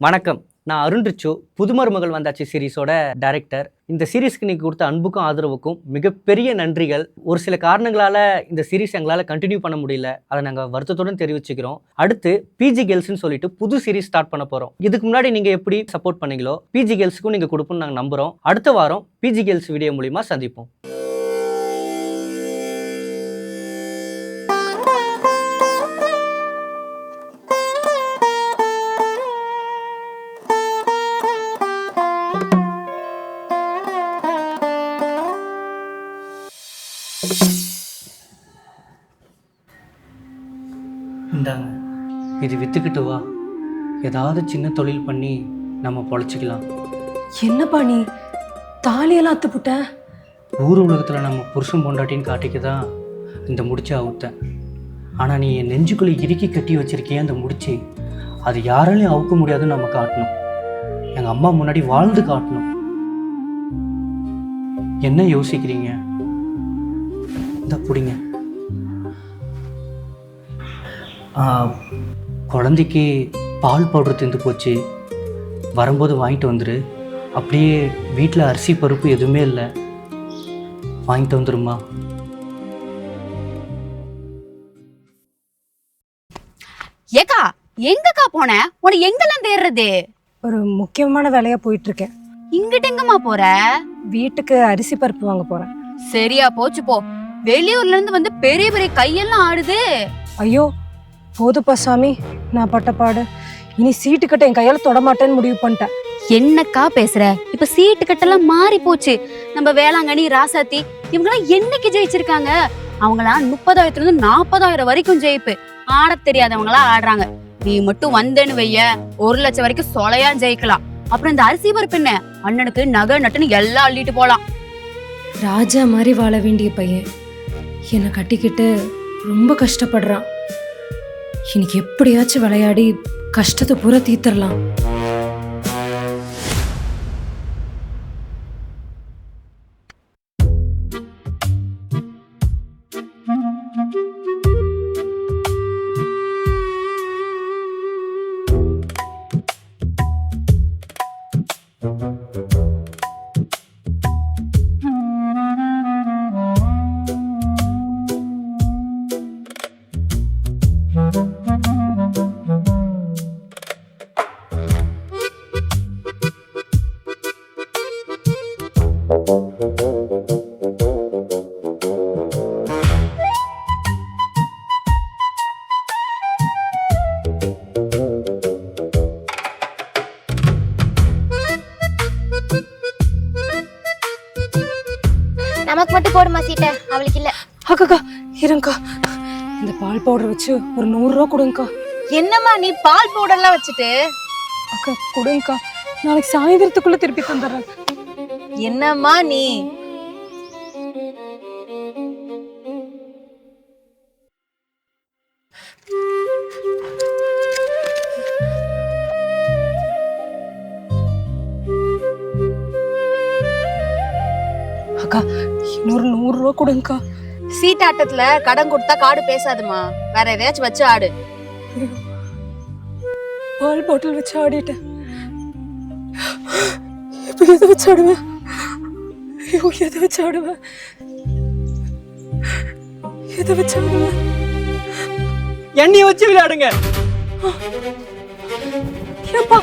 வணக்கம். நான் அருண் ரிச்சு, புதுமருமகள் வந்தாச்சு சீரிஸோட டைரக்டர். இந்த சீரிஸ்க்கு நீங்கள் கொடுத்த அன்புக்கும் ஆதரவுக்கும் மிகப்பெரிய நன்றிகள். ஒரு சில காரணங்களால் இந்த சீரிஸ் எங்களால் கண்டினியூ பண்ண முடியல. அதை நாங்கள் வருத்தத்துடன் தெரிவிச்சுக்கிறோம். அடுத்து பிஜி கேர்ள்ஸ்னு சொல்லிட்டு புது சீரிஸ் ஸ்டார்ட் பண்ண போகிறோம். இதுக்கு முன்னாடி நீங்கள் எப்படி சப்போர்ட் பண்ணீங்களோ பிஜி கேர்ள்ஸுக்கும் நீங்கள் கொடுப்போம்னு நாங்கள் நம்புகிறோம். அடுத்த வாரம் பிஜி கேர்ள்ஸ் வீடியோ மூலிமா சந்திப்போம். இந்தாங்க, இது வித்துக்கிட்டு வா. ஏதாவது சின்ன தொழில் பண்ணி நம்ம பொழைச்சிக்கலாம். என்னப்பா நீ தாலியெல்லாம் அத்துப்புட்ட? ஊர் உலகத்தில் நம்ம புருஷன் பொண்டாட்டின்னு காட்டிக்க தான் இந்த முடிச்சை அவுத்தேன். ஆனால் நீ என் நெஞ்சுக்குள்ளே இறுக்கி கட்டி வச்சிருக்கிய அந்த முடிச்சு, அது யாராலையும் அவுக்க முடியாதுன்னு நம்ம காட்டணும். எங்கள் அம்மா முன்னாடி வாழ்ந்து காட்டணும். என்ன யோசிக்கிறீங்க? இந்த பிடிங்க. குழந்தைக்கு பால் பவுடர் திந்து போச்சு, வரும்போது வாங்கிட்டு வந்துரு. அப்படியே வீட்டில் அரிசி பருப்பு எதுவுமே இல்லை, வாங்கிட்டு வந்துருமா. ஏக்கா எங்கக்கா போன? உன எங்கெல்லாம் தேடுறது? ஒரு முக்கியமான வேலையா போயிட்டு இருக்கேன். இங்கிட்ட எங்கம்மா போற? வீட்டுக்கு அரிசி பருப்பு வாங்க போறேன். சரியா போச்சு போ. வெளியூர்ல இருந்து வந்து பெரிய பெரிய கையெல்லாம் ஆடுது. ஐயோ போதுப்பா சாமி, நான் பட்ட பாடு. இனி சீட்டு கட்ட என் கையால தொடமாட்டேன்னு முடிவு பண்ணிட்டேன். என்னக்கா பேசுற? இப்ப சீட்டு கட்டெல்லாம் மாறி போச்சு. நம்ம வேளாங்கண்ணி, ராசாத்தி இவங்கெல்லாம் என்னைக்கு ஜெயிச்சிருக்காங்க? அவங்களாம் 30,000 இருந்து 40,000 வரைக்கும் ஜெயிப்பு. ஆட தெரியாதவங்களா ஆடுறாங்க. நீ மட்டும் வந்தேன்னு வைய 1 லட்சம் வரைக்கும் சொலையா ஜெயிக்கலாம். அப்புறம் இந்த அரிசி பருப்பு என்ன, அண்ணனுக்கு நகை நட்டுன்னு எல்லாம் அள்ளிட்டு போலாம். ராஜா மாதிரி வாழ வேண்டிய பையன் என்னை கட்டிக்கிட்டு ரொம்ப கஷ்டப்படுறான். இன்னைக்கு எப்படியாச்சும் விளையாடி கஷ்டத்தை பூரா தீர்த்தரலாம். நமக்கு மட்டும் போடுமா சீட்டை, அவளுக்கு இல்ல. அக்கா இருங்கக்கா, இந்த பால் பவுடர் வச்சு ஒரு 100 ரூபா கொடுங்கக்கா. என்னம்மா நீ பால் பவுடர்லாம் வச்சுட்டு? அக்கா கொடுங்கக்கா, நாளைக்கு சாயந்தரத்துக்குள்ள திருப்பி தந்துடுறேன். என்னம்மா நீ? அக்கா இன்னொரு 100 ரூபா கொடுங்கக்கா. சீட்டாட்டத்துல கடன் கொடுத்தா காடு பேசாதுமா. வேற எதையாச்சும் வச்சு ஆடு. பால் பாட்டில் வச்சு ஆடிட்டேன். இப்ப எதை வச்சு ஆடுவேன்? ஐயோ எதை வச்சு ஆடுவேன்? எதை வச்சு ஆடுவேன்? எண்ணெயை வச்சு விளையாடுங்க. ஏப்பா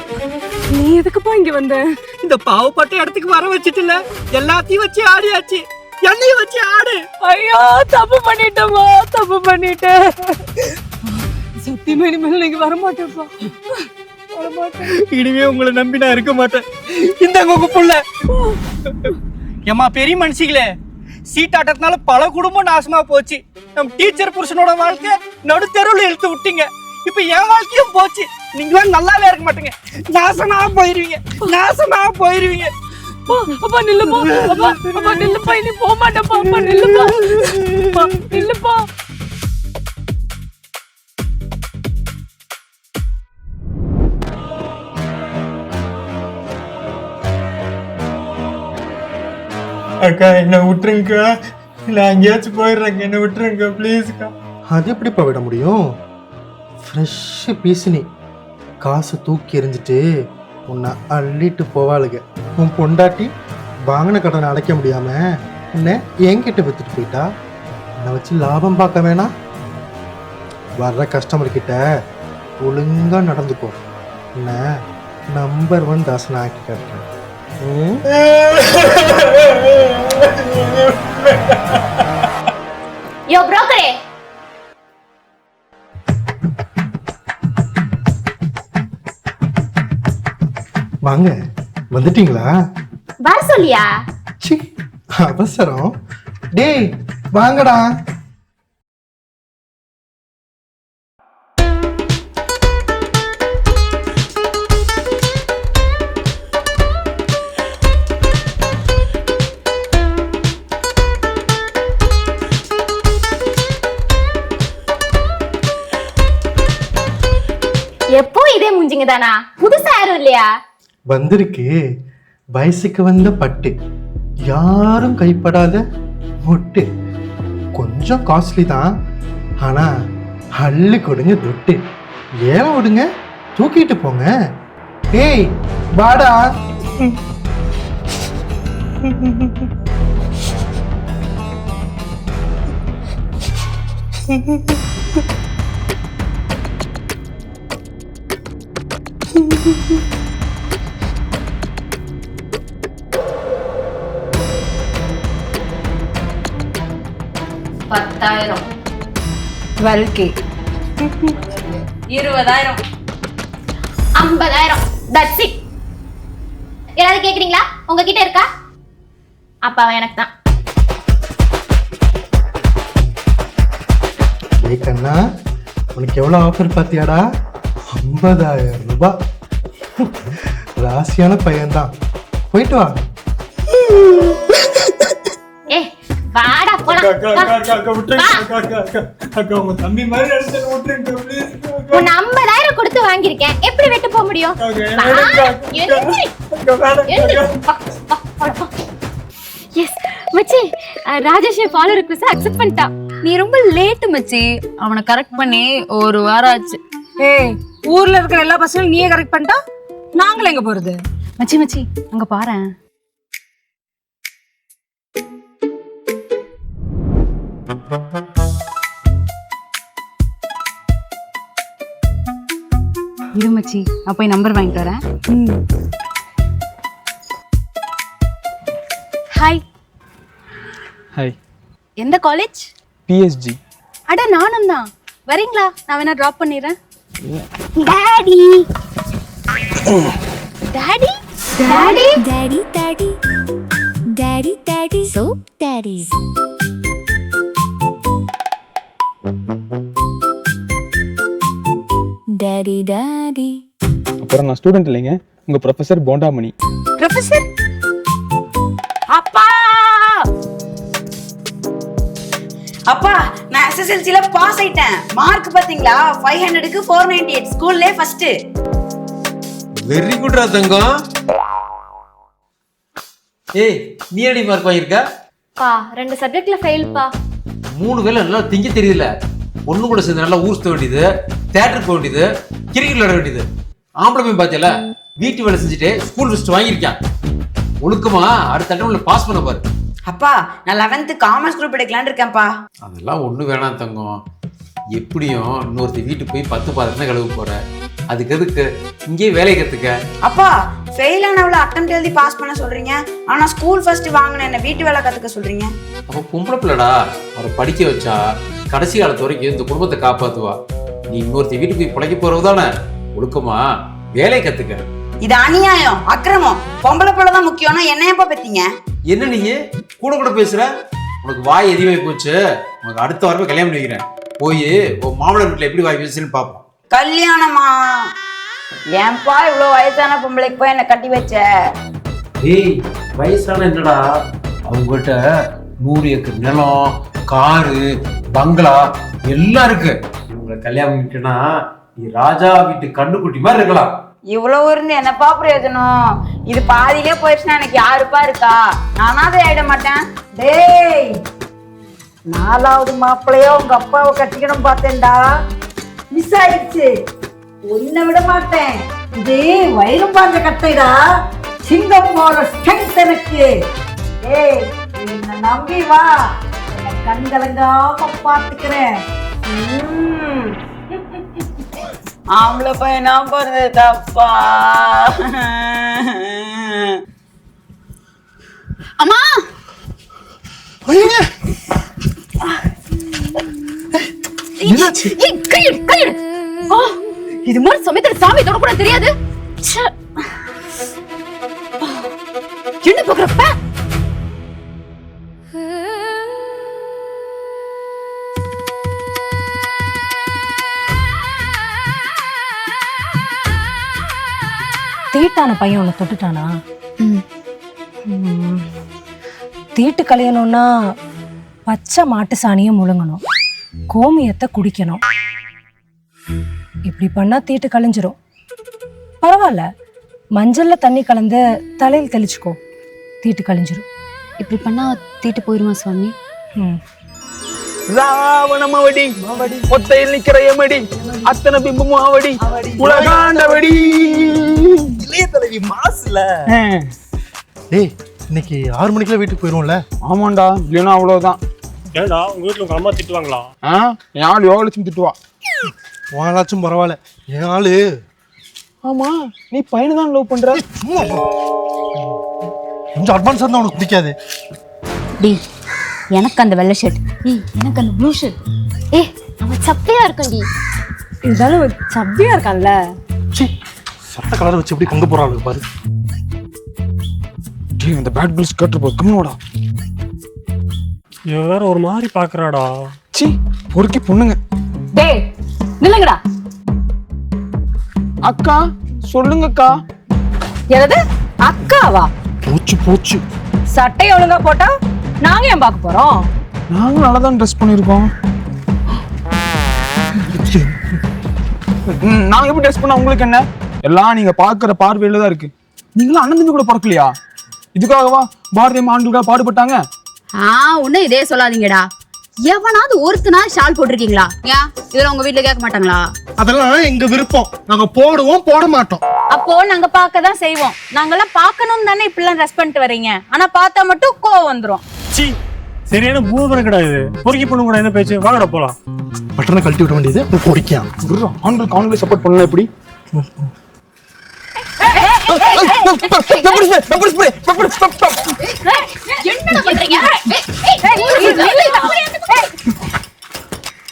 நீ எதுக்குப்பா இங்க வந்த? இந்த பாவப்பட்ட இடத்துக்கு வர வச்சுட்டுல எல்லாத்தையும் வச்சு ஆடியாச்சு. எண்ணெயை வச்சு ஆடு. ஐயோ தப்பு பண்ணிட்டோமா, தப்பு பண்ணிட்டேன். சத்தியமா இனிமேல் நீங்க வரமாட்டேப்பா, வரமாட்டேன். இனிமே உங்களை நம்பி நான் இருக்க மாட்டேன். இந்த உங்க புள்ள. ஏமா பெரிய மனுஷிகளே, சீட்டாட்டத்தினால பல குடும்பம் நாசமா போச்சு. நம் டீச்சர் புருஷனோட வாழ்க்கை நடுத்தெருவில் இழுத்து விட்டீங்க. இப்ப என் வாழ்க்கையும் போச்சு. நீங்களாம் நல்லாவே இருக்க மாட்டீங்க. நாசமா போயிருவீங்க, நாசமா போயிருவீங்க. அப்பா நில்லுப்பா, அப்பா நில்லுப்பா, இனி போக மாட்டேப்பா. அப்பா நில்லுப்பா, நில்லுப்பா. அக்கா என்ன விட்டுருங்கக்கா, நான் எங்கேயாச்சும் போயிடுறேங்க, என்ன விட்டுருங்க ப்ளீஸ்க்கா. அது எப்படிப்பா விட முடியும்? ஃப்ரெஷ்ஷு பீசினி காசு தூக்கி எறிஞ்சிட்டு உன்னை அள்ளிட்டு போவாளுங்க. உன் பொண்டாட்டி வாங்கின கடனை அடைக்க முடியாம உன்னை என்கிட்ட வித்துட்டு போயிட்டா. உன்னை வச்சு லாபம் பார்க்க வேணாம். வர்ற கஸ்டமர் கிட்ட ஒழுங்கா நடந்துக்கோ. உன்னை நம்பர் 1 தாசனை ஆக்கி காட்டுறேன். யோ புரோக்கரே, வாங்க, வந்துட்டீங்களா? வர சொல்லியா? சி, அவசரம். டேய் வாங்கடா. எப்போ இதே மூஞ்சிங்க தானா? புதுசா யாரும் இல்லையா? வந்திருக்கு வயசுக்கு வந்த பட்டு, யாரும் கைப்படாத மொட்டு. கொஞ்சம் காஸ்ட்லி தான், ஆனா அள்ளு கொடுங்க துட்டு. ஏழை விடுங்க, தூக்கிட்டு போங்க. ஏய் வாடா. $10,000 12K 20,000 50,000. That's it. யாராவது கேக்குறீங்களா? உங்ககிட்ட இருக்கா? அப்ப அவன் எனக்கு தான். ஏய் கண்ணா, உனக்கு எவ்வளவு ஆஃபர் பாத்தியாடா? 50,000 ரூபாய். ராசியான பையன்தான். போயிட்டு வா. ஏ வாடா போலாம். உங்க தம்பி மாதிரி நினைச்சு விட்டுருங்க please. உன் 50,000 கொடுத்து வாங்கியிருக்கேன், எப்படி விட்டு போக முடியும்? எஸ் மச்சி, ராஜேஷ் ஃபாலோ ரிக்வெஸ்ட் அக்செப்ட் பண்ணிட்டா. நீ ரொம்ப லேட் மச்சி, அவனை கரெக்ட் பண்ணி 1 வாரம் ஆச்சு. ஏய், ஊர்ல இருக்கிற எல்லா பசங்களும் நீயே கரெக்ட் பண்ணிட்டா நாங்கள எங்க போறது? மச்சி மச்சி அங்க பாரேன். இரு மச்சி, நான் போய் நம்பர் வாங்கிட்டு வரேன். ஹாய். ஹாய். எந்த காலேஜ்? PSG. அட நானும் தான். வரீங்களா? நான் வேணா டிராப் பண்ணிடுறேன். Daddy daddy daddy Daddy, daddy, daddy, daddy, so daddies. Daddy, daddy. அப்புறம் நான் ஸ்டூடெண்ட் இல்லைங்க, உங்க ப்ரொஃபசர் போண்டாமணி. ப்ரொஃபசர். அப்பா அப்பா, நான் SSLC-ல பாஸ் ஆயிட்டேன். மார்க் பாத்தீங்களா? 500க்கு 498. ஸ்கூல்லே ஃபர்ஸ்ட். வெரி குட்ரா தங்கம். ஏய், நீ எப்படி மார்க் வாங்கியிருக்க? பா 2 சப்ஜெக்ட்ல ஃபெயில் பா. 3 வேளை நல்லா திங்க தெரியல. ஒண்ணு கூட சேர்ந்து நல்லா ஊர் சுத்த வேண்டியது, தியேட்டருக்கு போக வேண்டியது, கிரிக்கெட் விளையாட வேண்டியது. ஆம்பளை போய் பாத்தியல, வீட்டு வேலை செஞ்சுட்டு ஸ்கூல் ஃபர்ஸ்ட் வாங்கியிருக்கேன். ஒழுக்கமா அடுத்த அட்டம்ல பாஸ் பண்ண பாரு. அப்பா, நான் 11th காமர்ஸ் குரூப் எடுக்கலான்னு இருக்கேன்ப்பா. அதெல்லாம் ஒண்ணு வேணாம் தங்கம். எப்படியும் இன்னொருத்த வீட்டுக்கு போய் 10 பாத்திரம் கழுவு போற. அதுக்கு எதுக்கு இங்கே வேலையை கத்துக்க. அப்பா, ஃபெயில் ஆனவள அட்டெம்ப்ட் எழுதி பாஸ் பண்ண சொல்றீங்க, ஆனா ஸ்கூல் ஃபர்ஸ்ட் வாங்கின என்ன வீட்டு வேலை கத்துக்க சொல்றீங்க. அப்ப பொம்பளை பிள்ளடா, அவரை படிக்க வச்சா கடைசி காலத்து வரைக்கும் இந்த குடும்பத்தை காப்பாத்துவா. நீ இன்னொருத்த வீட்டுக்கு போய் பிழைக்க போறதுதானே. ஒழுக்கமா வேலையை கத்துக்க. இது அநியாயம், அக்கிரமம். பொம்பளை பிள்ளை தான் முக்கியம்னா என்ன எப்ப பத்தீங்க? என்ன நீ கூட கூட பேசுற? உனக்கு வாய் எதிவாய் போச்சு. உனக்கு அடுத்த வாரமே கல்யாணம் பண்ணி வைக்கிறேன். போய் உன் மாமனார் வீட்டுல எப்படி வாய் பேசுன்னு பாப்போம். கல்யாணமா? ஏன்பா இவ்வளவு வயசான பொம்பளைக்கு போய் என்ன கட்டி வச்ச? ஏய், வயசான என்னடா, அவங்ககிட்ட 100 ஏக்கர் நிலம், காரு, பங்களா எல்லாம் இருக்கு. இவங்களை கல்யாணம் பண்ணிட்டேன்னா நீ ராஜா வீட்டு கண்ணுக்குட்டி மாதிரி இருக்கலாம். இவ்வளவு இருந்து என்னப்பா பிரயோஜனம்? இது பாதியிலே போயிடுச்சுன்னா எனக்கு யாருப்பா இருக்கா? நானாவே ஆயிட மாட்டேன். டேய், 4வது மாப்பிள்ளையோ உங்க அப்பாவை கட்டிக்கணும் பார்த்தேன்டா, மிஸ் ஆயிடுச்சு. உன்னை விட மாட்டேன். இது வயிறும் பாஞ்ச கட்டைடா. சிங்கம் போற ஸ்ட்ரென்த் எனக்கு. ஏய், என்ன நம்பி வா. என்னை கண்கலங்காம பாத்துக்கிறேன். ஆம்பளை பையனா போறது தப்பா? அம்மா என்னாச்சு? ஏய், கையெடு கையெடு. ஆ, இது மாதிரி சமயத்துல சாமி தொட கூட தெரியாது. ச்சே. என்ன பாக்குறப்ப தீட்டான பையன் உன்னை தொட்டுட்டானா? தீட்டு கலையணும்னா பச்சை மாட்டு சாணியை முழுங்கணும், கோமியத்தை குடிக்கணும். இப்படி பண்ணா தீட்டு கழிஞ்சிரும். பரவாயில்ல, மஞ்சள்ல தண்ணி கலந்து தலையில் தெளிச்சுக்கோ, தீட்டு கழிஞ்சிரும். இப்படி பண்ணா தீட்டு போயிருமா சுவாமி? ராவணமவடி ஒத்தையில் நிக்கிற எமடி அத்தனை பிம்பமும் அவடி உலகாண்டவடி. இளைய தலைவி மாசுல. டேய், இன்னைக்கு 6 மணிக்குள்ள வீட்டுக்கு போயிருவோம்ல? ஆமாண்டா, இல்லைன்னா அவ்வளவுதான். ஏடா உங்க வீட்டுல உங்க அம்மா திட்டுவாங்களா? என் ஆள் யோகலட்சுமி திட்டுவா. வாங்கலாச்சும் பரவாயில்ல, என் ஆளு. ஆமா, நீ பையனை தான் லவ் பண்ற. சும்மா கொஞ்சம் அட்வான்ஸ் இருந்தா உனக்கு பிடிக்காது. டி, எனக்கு அந்த வெள்ளை ஷர்ட், எனக்கு அந்த ப்ளூ ஷர்ட். அவன் சப்பையா இருக்கும்டி. இருந்தாலும் சப்பியா இருக்கான்ல. சட்ட கலர் வச்சு எப்படி பங்கு போறாங்க பாரு. டேய், அந்த பேட் பில்ஸ் கட்டு போ, கம்னோடா. இவன் வேற ஒரு மாதிரி பாக்குறாடா. சி, பொறுக்கி பொண்ணுங்க. டேய் நில்லுங்கடா. அக்கா சொல்லுங்கக்கா. என்னது அக்காவா? போச்சு போச்சு. சட்டையை ஒழுங்கா போட்டா நாங்க ஏன் பார்க்க போறோம்? நாங்க நல்லா தான் ட்ரெஸ் பண்ணிருக்கோம். நாங்க எப்படி ட்ரெஸ் பண்ணா உங்களுக்கு என்ன? எல்லாம் நீங்க பாக்குற பார்வையில தான் இருக்கு. நீங்களும் அண்ணன் தம்பி கூட பிறக்கலையா? இதுக்காகவா பாரதிய ஆண்டுகளாக பாடுபட்டாங்க? ஒன்னும் இதே சொல்லாதீங்கடா. எவனாவது ஒருத்தனா ஷால் போட்டிருக்கீங்களா? ஏன் இதெல்லாம் உங்க வீட்டுல கேட்க மாட்டாங்களா? அதெல்லாம் எங்க விருப்பம். நாங்க போடுவோம், போட மாட்டோம். அப்போ நாங்க பார்க்க தான் செய்வோம். நாங்கெல்லாம் பார்க்கணும் தானே இப்படிலாம் ட்ரெஸ் பண்ணிட்டு வரீங்க. ஆனா பார்த்தா மட்டும் கோவம் வந்துரும். சி, சரியான பூவரம் கிடையாது. பொறுக்கி பொண்ணு கூட என்ன பேச்சு? வாங்கடா போலாம். பட்டனை கழட்டி விட வேண்டியது பொறிக்கான். ஆண்களுக்கு ஆண்களை சப்போர்ட் பண்ணல எப்படி?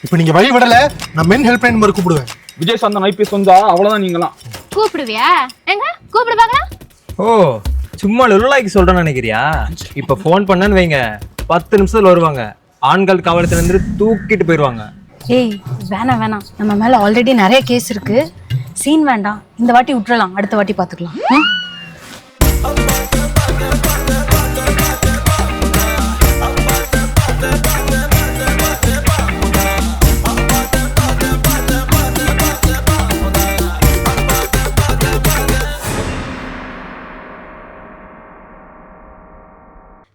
இப்ப நீங்க வழி விடல, நான் மென் ஹெல்ப்லைன் நம்பர் கூப்பிடுவேன். விஜய் சாந்தன் ஐபிஎஸ் வந்தா அவ்வளவுதான் நீங்களாம். கூப்பிடுவியா? எங்க கூப்பிடு பாக்கலாம். ஓ, சும்மா லுருளாய்க்கு சொல்றேன்னு நினைக்கிறியா? இப்ப போன் பண்ணன்னு வைங்க, 10 நிமிஷத்துல வருவாங்க. ஆண்கள் காவலத்துல இருந்து தூக்கிட்டு போயிருவாங்க. ஏய் வேணாம் வேணாம், நம்ம மேல ஆல்ரெடி நிறைய கேஸ் இருக்கு. சீன் வேண்டாம், இந்த வாட்டி விட்டுறலாம், அடுத்த வாட்டி பாத்துக்கலாம்.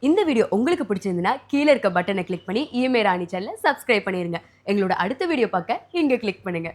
இந்த வீடியோ உங்களுக்கு பிடிச்சிருந்ததுன்னா கீழே இருக்க பட்டனை கிளிக் பண்ணி இஎம்ஐ ராணி சேனலை சப்ஸ்கிரைப் பண்ணிருங்க. எங்களோட அடுத்த வீடியோ பார்க்க இங்க கிளிக் பண்ணுங்க.